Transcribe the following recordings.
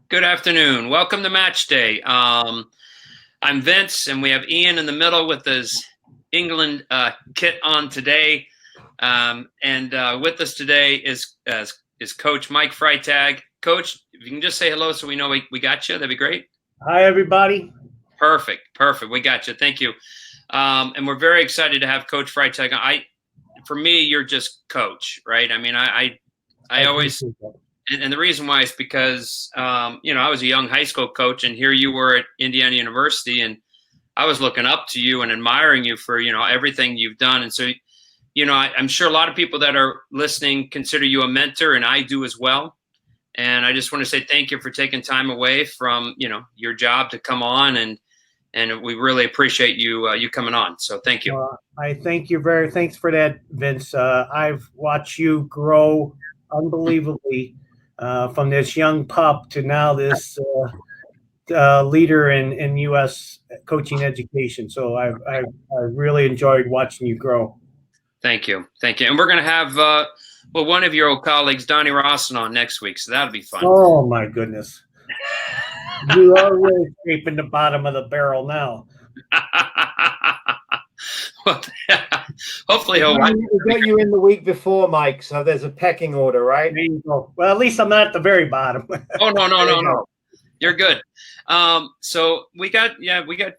Good afternoon. Welcome to Match Day. I'm Vince, and we have Ian in the middle with his England kit on today. And with us today is Coach Mike Freitag. Coach, if you can just say hello so we know we got you, that'd be great. Hi, everybody. Perfect. We got you. Thank you. And we're very excited to have Coach Freitag. For me, you're just coach, right? I mean, I always. And the reason why is because, I was a young high school coach, and here you were at Indiana University, and I was looking up to you and admiring you for, everything you've done. And so, I'm sure a lot of people that are listening consider you a mentor, and I do as well. And I just want to say thank you for taking time away from, your job to come on, and we really appreciate you coming on. So thank you. I thank you thanks for that, Vince. I've watched you grow unbelievably from this young pup to now this leader in U.S. coaching education. So I really enjoyed watching you grow. Thank you. And we're going to have one of your old colleagues, Donnie Rawson, on next week, so that'll be fun. Oh my goodness, you are really scraping the bottom of the barrel now. Well, hopefully he'll. We got you in the week before, Mike. So there's a pecking order, right? There you go. Well, at least I'm not at the very bottom. Oh no. You're good. So we got a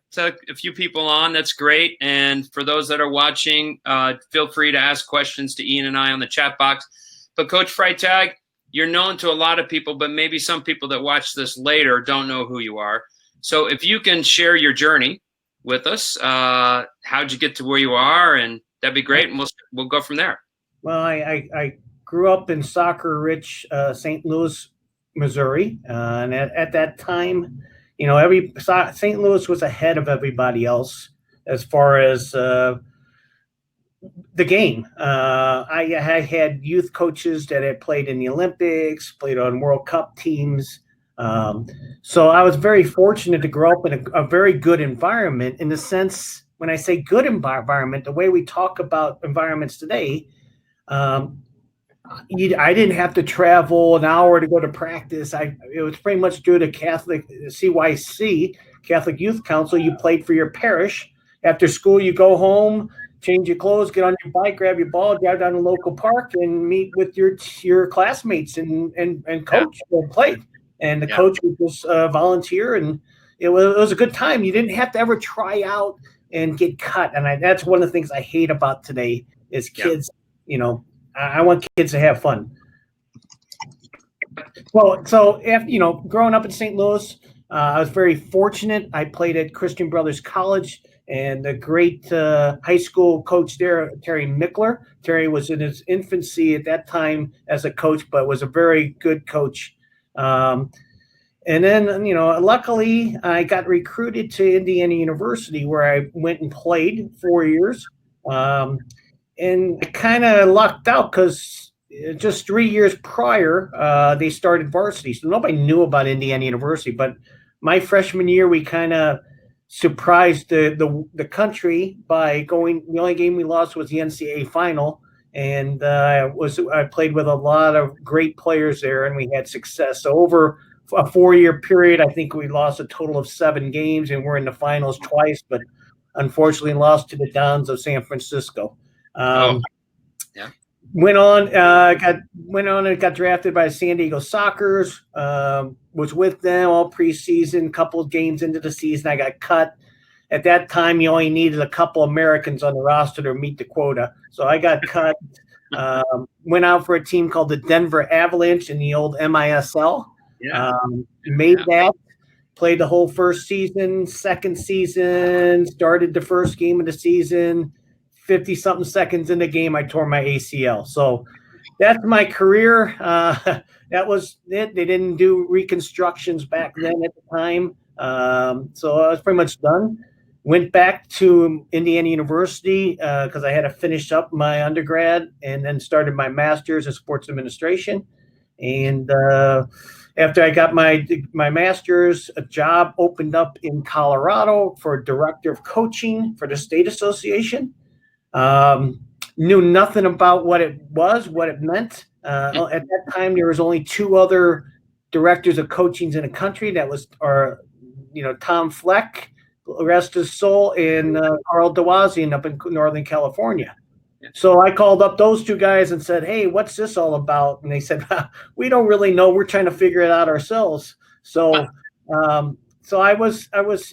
few people on. That's great. And for those that are watching, feel free to ask questions to Ian and I on the chat box. But Coach Freitag, you're known to a lot of people, but maybe some people that watch this later don't know who you are. So if you can share your journey with us, how'd you get to where you are? And that'd be great. And we'll go from there. Well, I grew up in soccer-rich St. Louis, Missouri, and at that time, St. Louis was ahead of everybody else as far as the game. I had youth coaches that had played in the Olympics, played on World Cup teams. So I was very fortunate to grow up in a very good environment. In the sense, when I say good environment, the way we talk about environments today, I didn't have to travel an hour to go to practice. It was pretty much due to Catholic CYC, Catholic Youth Council. You played for your parish. After school, you go home, change your clothes, get on your bike, grab your ball, drive down to the local park, and meet with your classmates and coach and play. And the coach would just volunteer, and it was a good time. You didn't have to ever try out and get cut. And that's one of the things I hate about today is kids, I want kids to have fun. Well, so after, growing up in St. Louis, I was very fortunate. I played at Christian Brothers College, and the great high school coach there, Terry Mickler. Terry was in his infancy at that time as a coach, but was a very good coach. And then, luckily I got recruited to Indiana University, where I went and played 4 years. And I kind of lucked out because just 3 years prior, they started varsity. So nobody knew about Indiana University. But my freshman year, we kind of surprised the country by going. The only game we lost was the NCAA final. And I played with a lot of great players there, and we had success. So over a 4-year period, I think we lost a total of 7 games, and we're in the finals twice, but unfortunately lost to the Dons of San Francisco. Went on and got drafted by San Diego Sockers. Was with them all preseason. Couple of games into the season, I got cut. At that time, you only needed a couple Americans on the roster to meet the quota. So I got cut. Went out for a team called the Denver Avalanche in the old MISL. Made that. Played the whole first season. Second season, started the first game of the season. 50-something seconds in the game, I tore my ACL. So that's my career. That was it. They didn't do reconstructions back then at the time. So I was pretty much done. Went back to Indiana University because I had to finish up my undergrad, and then started my master's in sports administration. And after I got my master's, a job opened up in Colorado for director of coaching for the state association. Knew nothing about what it was, what it meant. At that time, there was only 2 other directors of coachings in the country. That was Tom Fleck, rest his soul, and Carl DeWazian up in Northern California. So I called up those two guys and said, "Hey, what's this all about?" And they said, "We don't really know. We're trying to figure it out ourselves." So, so I was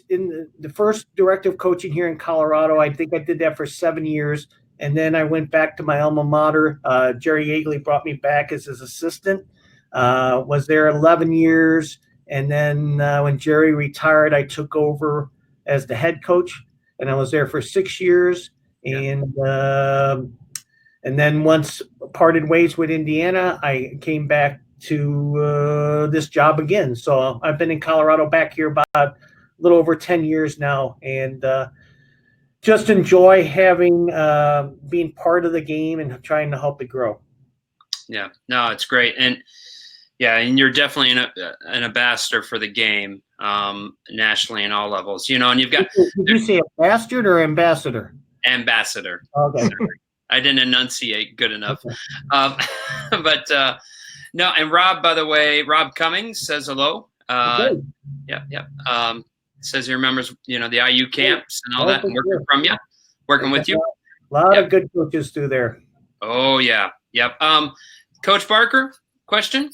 in the first director of coaching here in Colorado. I think I did that for 7 years, and then I went back to my alma mater. Jerry Yeagley brought me back as his assistant. Was there 11 years, and then when Jerry retired, I took over as the head coach, and I was there for 6 years. And then once parted ways with Indiana, I came back to this job again. So I've been in Colorado back here about a little over 10 years now, and just enjoy having being part of the game and trying to help it grow. Yeah, no, it's great. And and you're definitely an ambassador for the game nationally in all levels, and you've got. Did you say bastard or ambassador? Ambassador. Okay. I didn't enunciate good enough. Okay. But no, and Rob, by the way, Rob Cummings says hello. Okay. Yeah. Says he remembers, the IU camps and all that, and working with you. A lot of good coaches through there. Oh yeah. Yep. Coach Barker, question?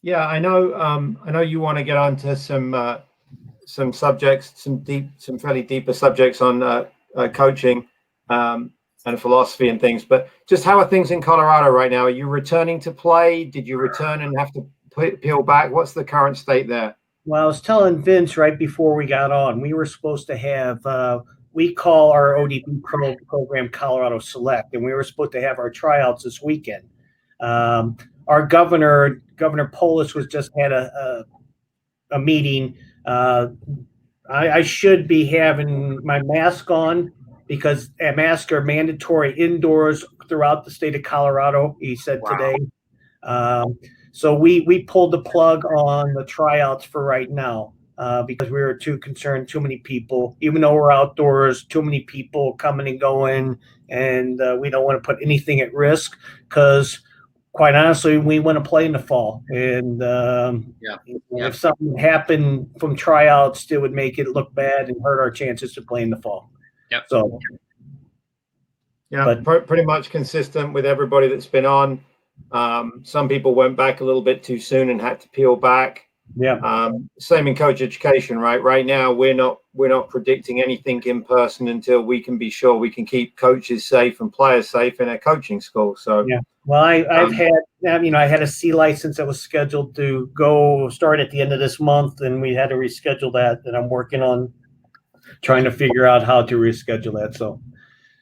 Yeah, I know you want to get onto some subjects, some fairly deeper subjects on coaching and philosophy and things, but just how are things in Colorado right now? Are you returning to play? Did you return and have to peel back? What's the current state there? Well, I was telling Vince right before we got on, we were supposed to have, we call our ODB program Colorado Select, and we were supposed to have our tryouts this weekend. Our Governor Polis, was just had a meeting. I should be having my mask on because masks are mandatory indoors throughout the state of Colorado, he said today. So we pulled the plug on the tryouts for right now because we were too concerned, too many people, even though we're outdoors, too many people coming and going, and we don't want to put anything at risk because quite honestly, we want to play in the fall. And if something happened from tryouts, it would make it look bad and hurt our chances to play in the fall. Yep. So, pretty much consistent with everybody that's been on. Some people went back a little bit too soon and had to peel back. Yeah. Same in coach education, right? Right now, we're not predicting anything in person until we can be sure we can keep coaches safe and players safe in a coaching school. So yeah. Well, I had a C license that was scheduled to start at the end of this month, and we had to reschedule that. And I'm working on trying to figure out how to reschedule that. So.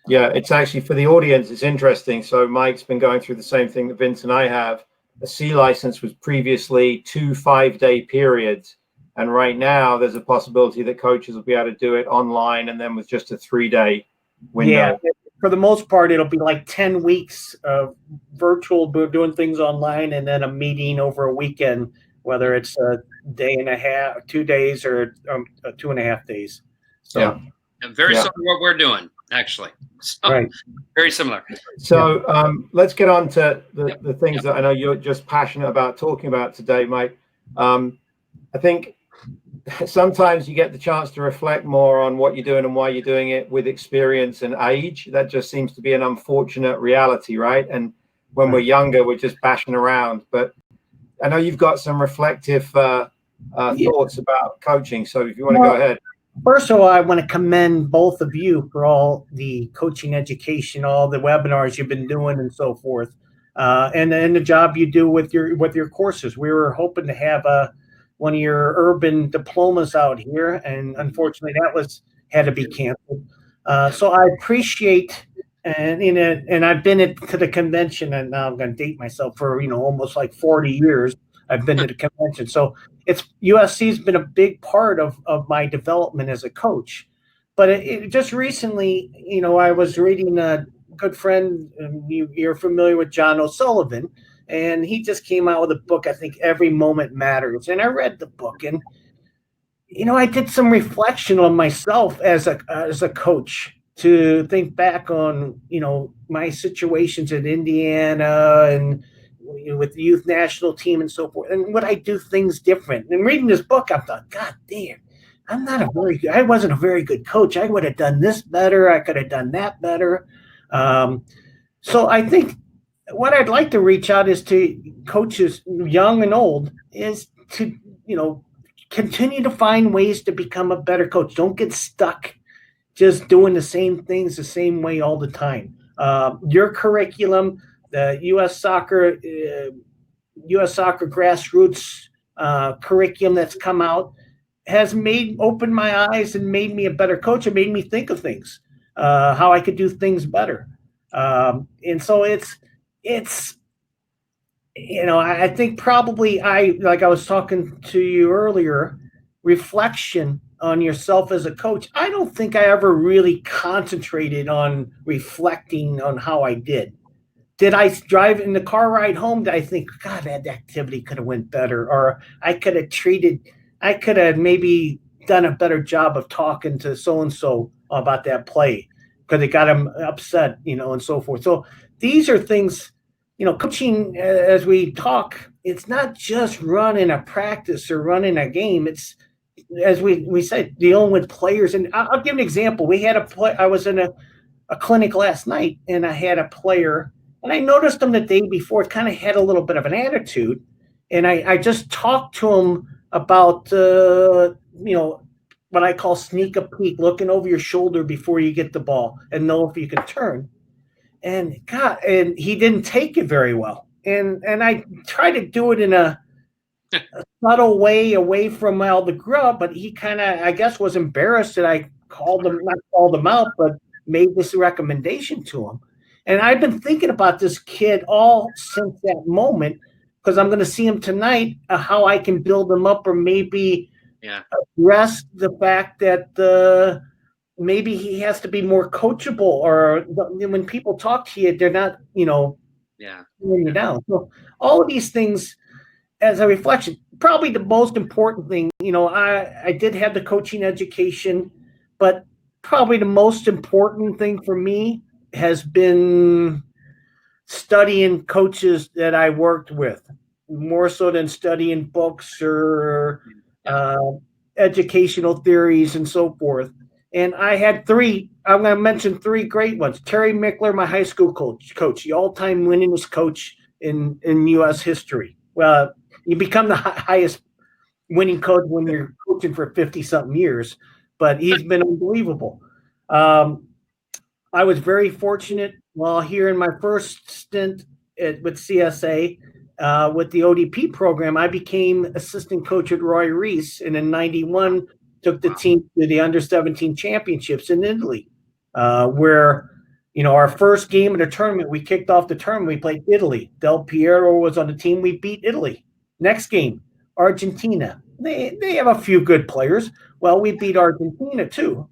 Yeah, it's actually for the audience. It's interesting. So Mike's been going through the same thing that Vince and I have. A C license was previously 2 5-day periods. And right now there's a possibility that coaches will be able to do it online and then with just a 3-day window. Yeah, for the most part, it'll be like 10 weeks of virtual doing things online and then a meeting over a weekend, whether it's a day and a half, 2 days, or 2.5 days. So very similar to what we're doing, actually. So, right. Very similar. So let's get on to the things that I know you're just passionate about talking about today, Mike. I think sometimes you get the chance to reflect more on what you're doing and why you're doing it with experience and age. That just seems to be an unfortunate reality, right? And when we're younger, we're just bashing around. But I know you've got some reflective thoughts about coaching. So if you want to go ahead. First of all, I want to commend both of you for all the coaching education, all the webinars you've been doing and so forth, and the job you do with your courses. We were hoping to have one of your urban diplomas out here, and unfortunately that had to be canceled. So I appreciate, and I've been to the convention, and now I'm going to date myself, for almost like 40 years. I've been to the convention. So USC's been a big part of my development as a coach. But it just recently, I was reading a good friend, you're familiar with John O'Sullivan, and he just came out with a book, I think, Every Moment Matters. And I read the book, and, I did some reflection on myself as a coach, to think back on, my situations in Indiana and, with the youth national team and so forth, and would I do things different? And reading this book, I thought, God damn, I wasn't a very good coach. I would have done this better. I could have done that better. So I think what I'd like to reach out is to coaches, young and old, is to, continue to find ways to become a better coach. Don't get stuck just doing the same things the same way all the time. Your curriculum, the U.S. soccer grassroots curriculum that's come out, has opened my eyes and made me a better coach and made me think of things, how I could do things better. And so it's I think probably like I was talking to you earlier, reflection on yourself as a coach. I don't think I ever really concentrated on reflecting on how I did. Did I drive in the car ride home? Did I think, God, that activity could have went better, or I could have maybe done a better job of talking to so-and-so about that play because it got him upset, and so forth. So these are things, coaching, as we talk, it's not just running a practice or running a game. It's, as we said, dealing with players. And I'll give an example. I was in a clinic last night, and I had a player, and I noticed him the day before, kind of had a little bit of an attitude. And I just talked to him about, what I call sneak a peek, looking over your shoulder before you get the ball and know if you can turn. And and he didn't take it very well. And I tried to do it in a subtle way away from all the grub, but he kind of, I guess, was embarrassed that I not called him out, but made this recommendation to him. And I've been thinking about this kid all since that moment, because I'm going to see him tonight, how I can build him up, or maybe address the fact that maybe he has to be more coachable, or when people talk to you, they're not, pulling you down. So all of these things as a reflection, probably the most important thing, I did have the coaching education, but probably the most important thing for me has been studying coaches that I worked with, more so than studying books or educational theories and so forth. And I had I'm going to mention three great ones. Terry Mickler, my high school coach, the all-time winningest coach in U.S. history. Well, you become the highest winning coach when you're coaching for 50-something years, but he's been unbelievable. I was very fortunate while here in my first stint with CSA, with the ODP program. I became assistant coach at Roy Reese, and in '91 took the team to the under-17 championships in Italy, where, our first game of the tournament, we kicked off the tournament, we played Italy. Del Piero was on the team. We beat Italy. Next game, Argentina. They have a few good players. Well, we beat Argentina too.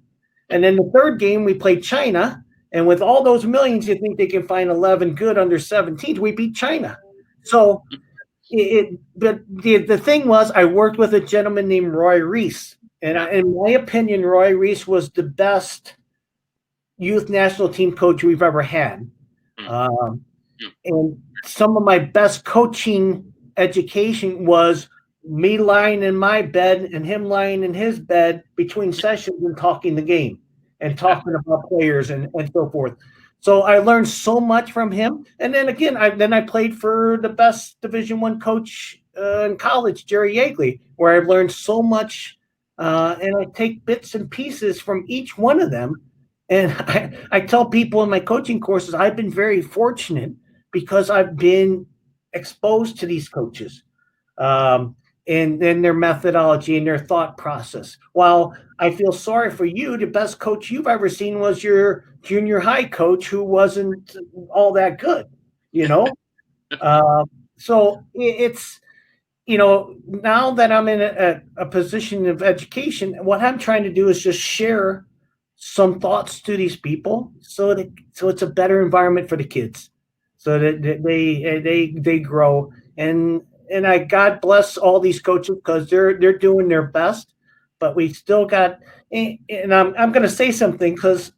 And then the third game, we played China. And with all those millions, you think they can find 11 good under-17s. We beat China. So but the thing was, I worked with a gentleman named Roy Reese. And in my opinion, Roy Reese was the best youth national team coach we've ever had. And some of my best coaching education was me lying in my bed and him lying in his bed between sessions and talking the game and talking about players and so forth. So I learned so much from him. And then again, I played for the best Division I coach in college, Jerry Yeagley, where I've learned so much. And I take bits and pieces from each one of them. And I tell people in my coaching courses, I've been very fortunate because I've been exposed to these coaches and their methodology and their thought process. While I feel sorry for you, the best coach you've ever seen was your junior high coach, who wasn't all that good, So it's, now that I'm in a position of education, what I'm trying to do is just share some thoughts to these people so it's a better environment for the kids, so that they grow. And I, God bless all these coaches, because they're doing their best, but we still got, and I'm going to say something, because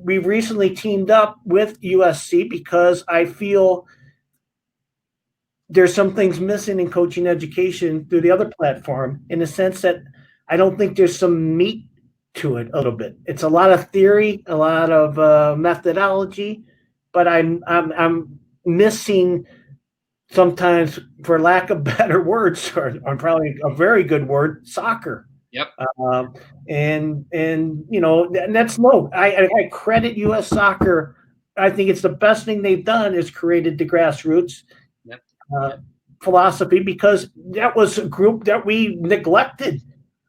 we recently teamed up with USC, because I feel there's some things missing in coaching education through the other platform, in the sense that I don't think there's some meat to it a little bit. It's a lot of theory, a lot of methodology, but I'm missing sometimes, for lack of better words, or probably a very good word, soccer. Yep. And that's I credit U.S. Soccer. I think it's the best thing they've done is created the grassroots philosophy, because that was a group that we neglected,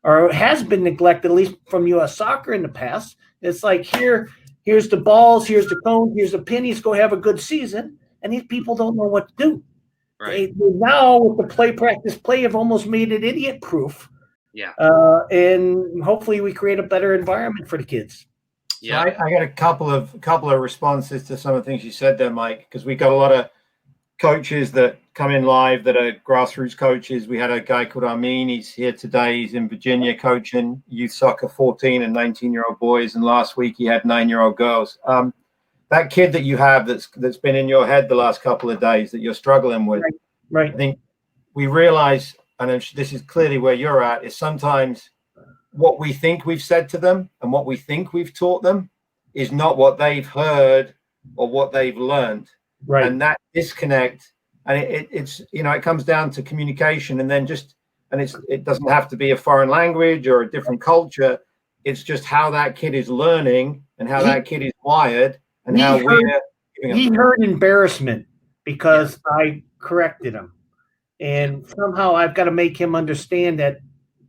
or has been neglected, at least from U.S. Soccer in the past. It's like, here's the balls, here's the cones, here's the pennies, go have a good season. And these people don't know what to do. Right. They now, with the practice play, have almost made it idiot proof. Yeah. And hopefully we create a better environment for the kids. Yeah. So I got a couple of responses to some of the things you said there, Mike, because we got a lot of coaches that come in live that are grassroots coaches. We had a guy called Armin. He's here today. He's in Virginia coaching youth soccer, 14 and 19-year-old boys. And last week he had 9-year-old girls. That kid that you have that's been in your head the last couple of days that you're struggling with. Right. I think we realize, and this is clearly where you're at, is sometimes what we think we've said to them and what we think we've taught them is not what they've heard or what they've learned. Right. And that disconnect, and it's it comes down to communication, and then it doesn't have to be a foreign language or a different culture. It's just how that kid is learning and how that kid is wired, and how he heard embarrassment because I corrected him, and somehow I've got to make him understand that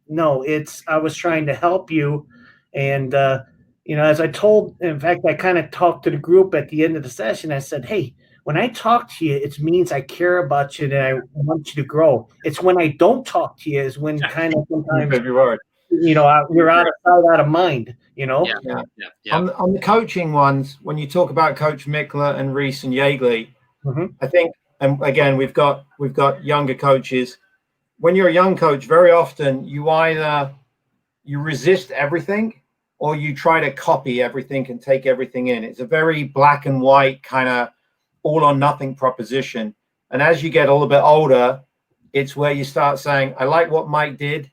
no, I was trying to help you, and as I told, in fact, I kind of talked to the group at the end of the session. I said, hey, when I talk to you, it means I care about you and I want you to grow. It's when I don't talk to you is when kind of sometimes you're out of sight, out of mind. Yeah. On the coaching ones, when you talk about Coach Mickler and Reese and Yeagley, I think, and again, we've got younger coaches. When you're a young coach, very often you either resist everything or you try to copy everything and take everything in. It's a very black and white kind of all or nothing proposition. And as you get a little bit older, it's where you start saying, I like what Mike did.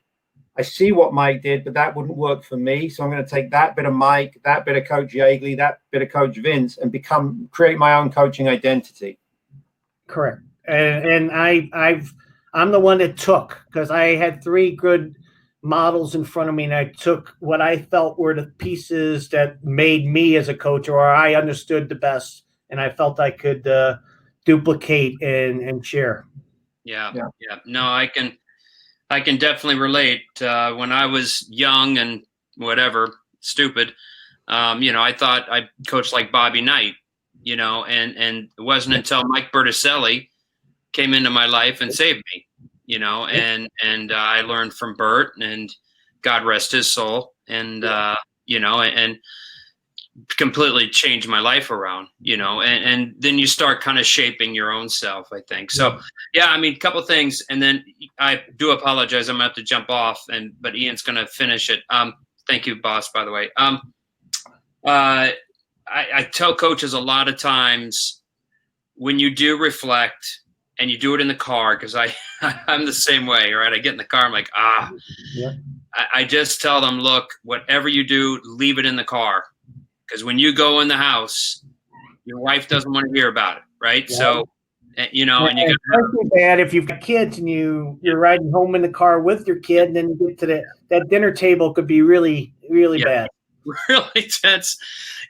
I see what Mike did, but that wouldn't work for me. So I'm going to take that bit of Mike, that bit of Coach Yeagley, that bit of Coach Vince, and create my own coaching identity. Correct. And I'm the one that took, because I had 3 good models in front of me, and I took what I felt were the pieces that made me as a coach, or I understood the best, and I felt I could duplicate and share. Yeah. No, I can definitely relate. When I was young and whatever, stupid, I thought I coached like Bobby Knight, and it wasn't until Mike Berticelli came into my life and saved me, and I learned from Bert, and God rest his soul, and and completely changed my life around, and then you start kind of shaping your own self, I think. So, a couple things, and then I do apologize. I'm about to jump off, but Ian's going to finish it. Thank you, boss, by the way. I tell coaches a lot of times, when you do reflect and you do it in the car, because I'm the same way, right? I get in the car, I'm like, I just tell them, look, whatever you do, leave it in the car. Because when you go in the house, your wife doesn't want to hear about it, right? Yeah. So, and you got especially bad if you've got kids and you're riding home in the car with your kid, and then you get to that dinner table could be really, really bad. Really tense.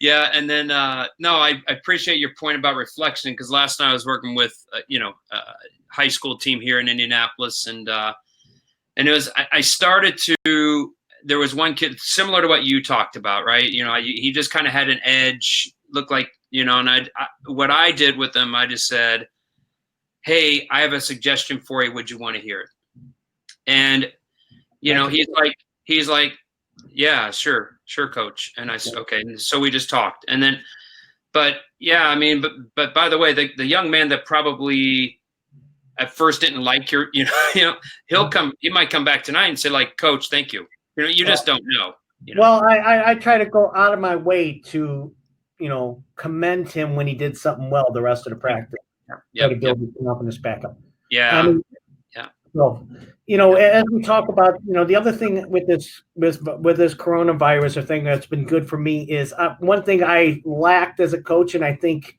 Yeah. And then, I appreciate your point about reflection, because last night I was working with, a high school team here in Indianapolis, and it was, I started to, there was one kid similar to what you talked about, right? He just kind of had an edge, looked like, and what I did with him, I just said, hey, I have a suggestion for you. Would you want to hear it? And, he's like, yeah, sure, coach. And I said, okay. And so we just talked. And then, but by the way, the young man that probably at first didn't like he might come back tonight and say, like, coach, thank you. You just don't know. Well, I try to go out of my way to, commend him when he did something well the rest of the practice. Yeah. To build his confidence back up. Yeah. I mean, Yeah. well, as we talk about, the other thing with this coronavirus or thing that's been good for me is one thing I lacked as a coach, and I think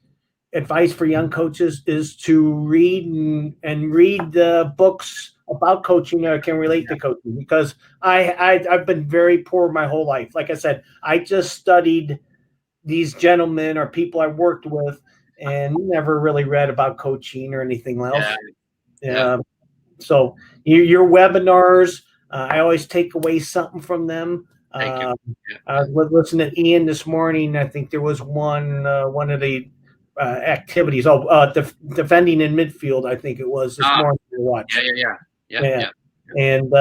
advice for young coaches is to read and read the books about coaching that can relate to coaching, because I've been very poor my whole life. Like I said, I just studied these gentlemen or people I worked with and never really read about coaching or anything else. Yeah. So your webinars, I always take away something from them. Thank you. I was listening to Ian this morning. I think there was one of the activities. Defending in midfield. I think it was this morning to watch. Yeah. And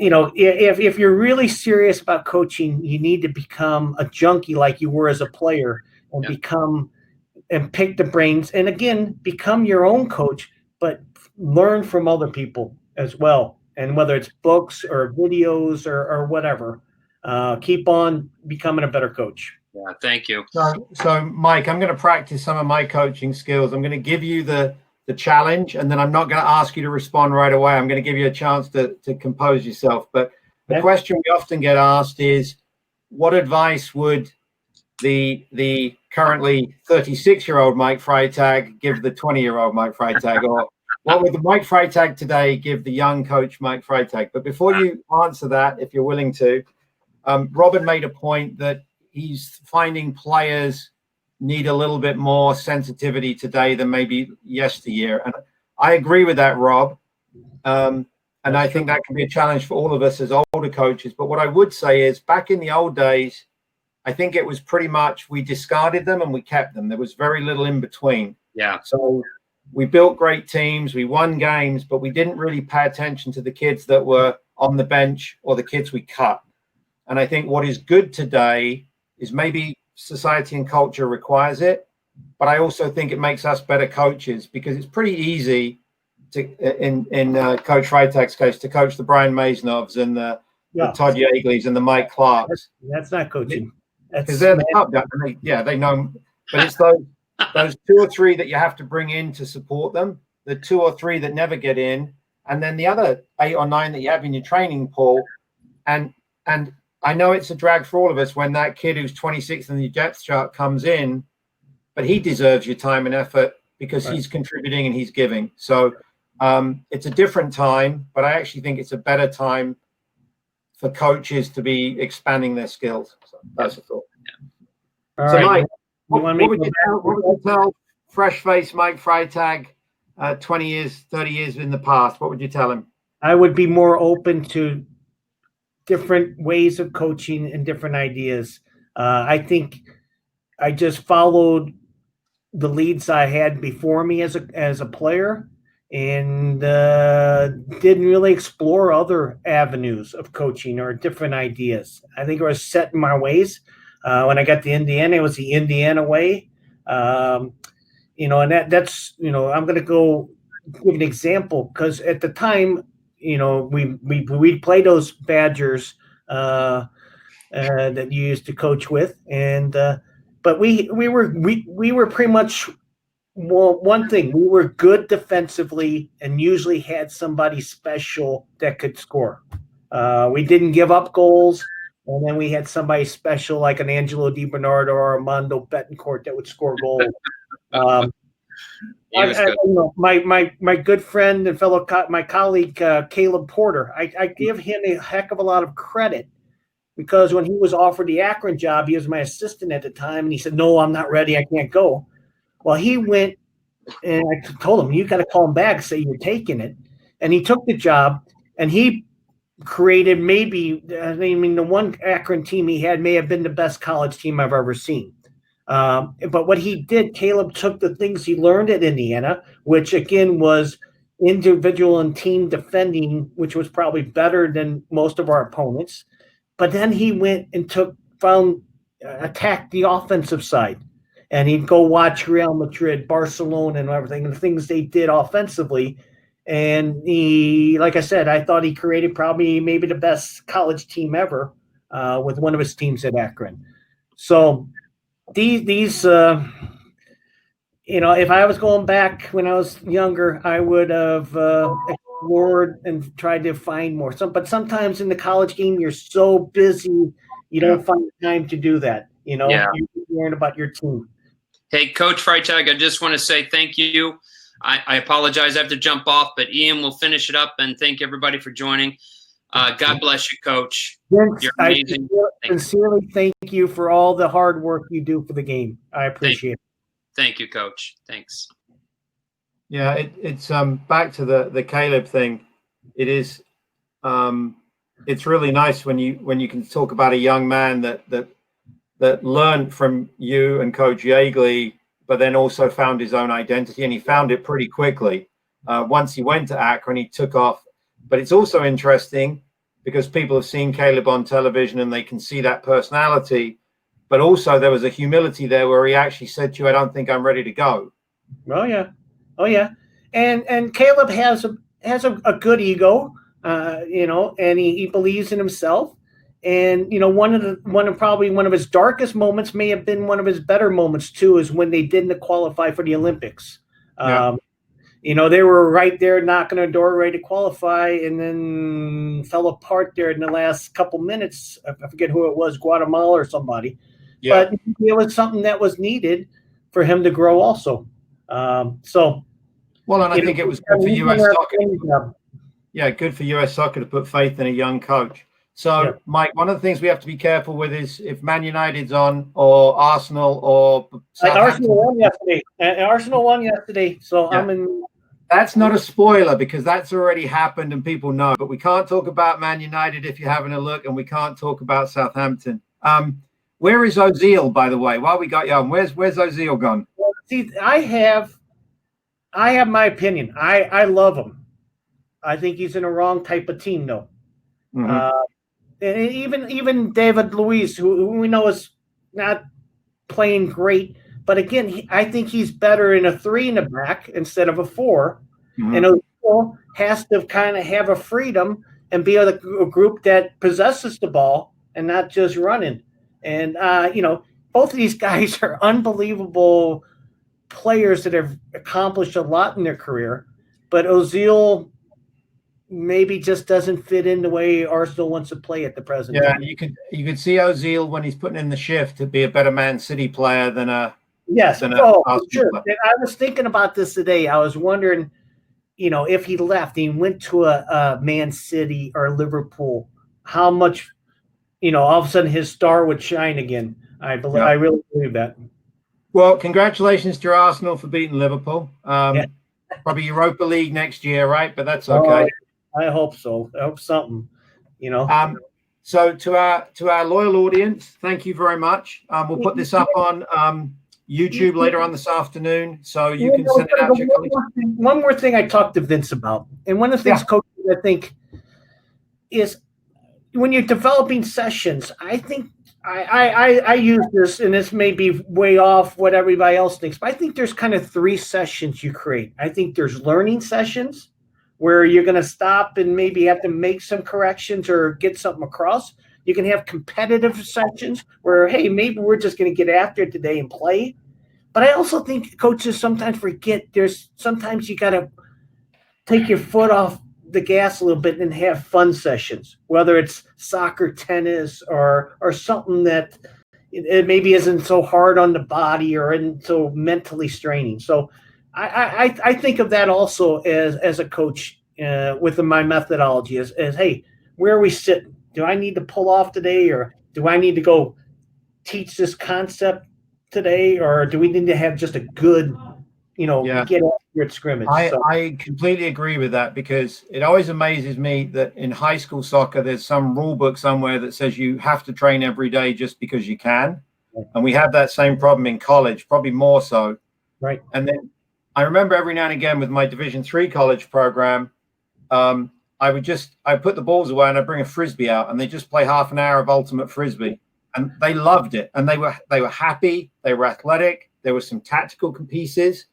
if you're really serious about coaching, you need to become a junkie like you were as a player, and pick the brains, and again, become your own coach, but learn from other people as well. And whether it's books or videos or whatever, keep on becoming a better coach. Yeah, thank you. So Mike, I'm going to practice some of my coaching skills. I'm going to give you the challenge, and then I'm not going to ask you to respond right away. I'm going to give you a chance to compose yourself. But the question we often get asked is, what advice would the currently 36-year-old Mike Freitag give the 20-year-old Mike Freitag, or what would the Mike Freitag today give the young coach Mike Freitag? But before you answer that, if you're willing to, Robin made a point that he's finding players need a little bit more sensitivity today than maybe yesteryear. And I agree with that, Rob. And I think that can be a challenge for all of us as older coaches. But what I would say is, back in the old days, I think it was pretty much we discarded them and we kept them. There was very little in between. Yeah. So we built great teams, we won games, but we didn't really pay attention to the kids that were on the bench or the kids we cut. And I think what is good today is, maybe society and culture requires it, but I also think it makes us better coaches, because it's pretty easy to, in Coach Freitag's case, to coach the Brian Maisnovs and the Todd Yeagleys and the Mike Clarks. That's not coaching. Because they're the top guys. They know. But it's those two or three that you have to bring in to support them, the two or three that never get in, and then the other 8 or 9 that you have in your training pool. And I know it's a drag for all of us when that kid who's 26th in the depth chart comes in, but he deserves your time and effort because he's contributing and he's giving. So it's a different time, but I actually think it's a better time for coaches to be expanding their skills. So that's a thought. All so right. Mike, what would you tell fresh-faced Mike Freitag, 20 years, 30 years in the past? What would you tell him? I would be more open to different ways of coaching and different ideas. I think I just followed the leads I had before me as a player, and didn't really explore other avenues of coaching or different ideas. I think I was set in my ways. When I got to Indiana, it was the Indiana way. And that's I'm going to go give an example, because at the time, we play those Badgers that you used to coach with, and but we were pretty much, well, one thing, we were good defensively and usually had somebody special that could score. We didn't give up goals, and then we had somebody special like an Angelo Di Bernardo or Armando Betancourt that would score goals. My good friend and fellow my colleague Caleb Porter, I give him a heck of a lot of credit, because when he was offered the Akron job, he was my assistant at the time, and he said, "No, I'm not ready. I can't go." Well, he went, and I told him, "You got to call him back, say you're taking it." And he took the job, and he created the one Akron team he had may have been the best college team I've ever seen. But what he did, Caleb took the things he learned at Indiana, which again was individual and team defending, which was probably better than most of our opponents. But then he went and attacked the offensive side. And he'd go watch Real Madrid, Barcelona, and everything, and the things they did offensively. And like I said, I thought he created probably maybe the best college team ever with one of his teams at Akron. So these if I was going back when I was younger, I would have explored and tried to find more. But sometimes in the college game, you're so busy, you don't find time to do that. Yeah. You're worrying about your team. Hey, Coach Freitag, I just want to say thank you. I apologize. I have to jump off, but Ian will finish it up, and thank everybody for joining. God bless you, Coach. Vince, You're amazing. I sincerely thank you for all the hard work you do for the game. I appreciate it. Thank you, Coach. Thanks. Yeah, it's back to the Caleb thing. It is it's really nice when you can talk about a young man that learned from you and Coach Yeagley, but then also found his own identity, and he found it pretty quickly. Once he went to Akron, he took off. But it's also interesting because people have seen Caleb on television and they can see that personality. But also there was a humility there where he actually said to you, I don't think I'm ready to go. Oh yeah. And Caleb has a good ego, and he believes in himself. And one of his darkest moments may have been one of his better moments too, is when they didn't qualify for the Olympics. Yeah. They were right there knocking on the door, ready to qualify, and then fell apart there in the last couple minutes. I forget who it was, Guatemala or somebody. Yeah. But it was something that was needed for him to grow also. And I think it was good for U.S. soccer. Yeah, good for U.S. soccer to put faith in a young coach. So, yeah. Mike, one of the things we have to be careful with is if Man United's on, or Arsenal, or Arsenal won yesterday. Arsenal won yesterday, so yeah. I'm in. That's not a spoiler because that's already happened and people know. But we can't talk about Man United if you're having a look, and we can't talk about Southampton. Where is Ozil, by the way? While we got you on, where's Ozil gone? Well, see, I have my opinion. I love him. I think he's in a wrong type of team, though. Mm-hmm. And even David Luiz, who we know is not playing great, but again, I think he's better in a 3 in the back instead of a 4. Mm-hmm. And Ozil has to kind of have a freedom and be a group that possesses the ball and not just running. And both of these guys are unbelievable players that have accomplished a lot in their career, but Ozil maybe just doesn't fit in the way Arsenal wants to play at the present time. You could see Ozil when he's putting in the shift to be a better Man City player than a sure. And I was thinking about this today. I was wondering, if he left, he went to a Man City or Liverpool, how much, all of a sudden his star would shine again. I really believe that. Well, congratulations to Arsenal for beating Liverpool. Probably Europa League next year, right? But that's okay. I hope so. I hope something, So to our loyal audience, thank you very much. We'll put this up on YouTube later on this afternoon, so you can send it out to your colleagues. One more thing I talked to Vince about, and one of the things, coaches, I think, is when you're developing sessions, I think I use this, and this may be way off what everybody else thinks, but I think there's kind of 3 sessions you create. I think there's learning sessions where you're going to stop and maybe have to make some corrections or get something across. You can have competitive sessions where, hey, maybe we're just going to get after it today and play. But I also think coaches sometimes forget sometimes you got to take your foot off the gas a little bit and have fun sessions, whether it's soccer, tennis, or something that it maybe isn't so hard on the body or isn't so mentally straining. So I think of that also as a coach within my methodology as hey, where are we sitting? Do I need to pull off today, or do I need to go teach this concept today, or do we need to have just a good, get after it scrimmage? I completely agree with that, because it always amazes me that in high school soccer there's some rule book somewhere that says you have to train every day just because you can, and we have that same problem in college, probably more so. Right. And then I remember every now and again with my Division III college program, I put the balls away and I'd bring a frisbee out, and they just play half an hour of ultimate frisbee, and they loved it, and they were happy, they were athletic, there were some tactical pieces,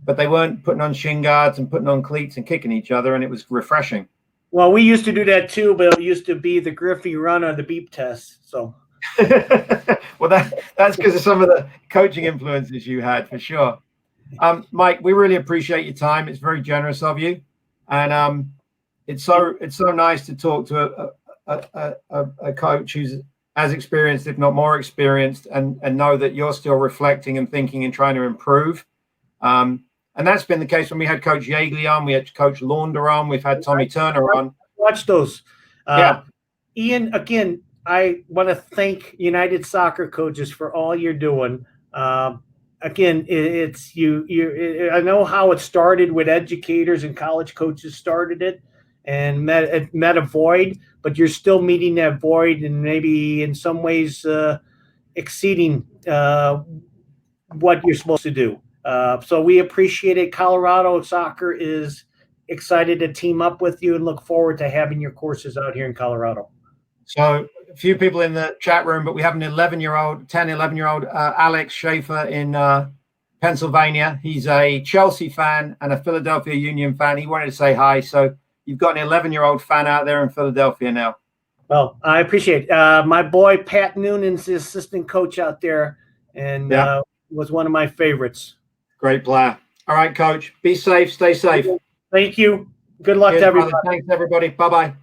but they weren't putting on shin guards and putting on cleats and kicking each other, and it was refreshing. Well, we used to do that too, but it used to be the Griffey run or the beep test. So, well, that's because of some of the coaching influences you had, for sure. Mike, we really appreciate your time. It's very generous of you, and it's so nice to talk to a coach who's as experienced, if not more experienced, and know that you're still reflecting and thinking and trying to improve. And that's been the case when we had Coach Yeagley on, we had Coach Launder on, we've had Tommy Turner on. Watch those. Yeah. Ian, again, I want to thank United Soccer Coaches for all you're doing. Again, it's you. I know how it started with educators and college coaches started it and met a void, but you're still meeting that void and maybe in some ways exceeding what you're supposed to do. So we appreciate it. Colorado Soccer is excited to team up with you and look forward to having your courses out here in Colorado. So a few people in the chat room, but we have an 11-year-old Alex Schaefer in Pennsylvania. He's a Chelsea fan and a Philadelphia Union fan. He wanted to say hi. So you've got an 11-year-old fan out there in Philadelphia now. Well, I appreciate it. My boy Pat Noonan's the assistant coach out there and was one of my favorites. Great player. All right, Coach. Be safe. Stay safe. Thank you. Good luck to everybody. Brother. Thanks, everybody. Bye-bye.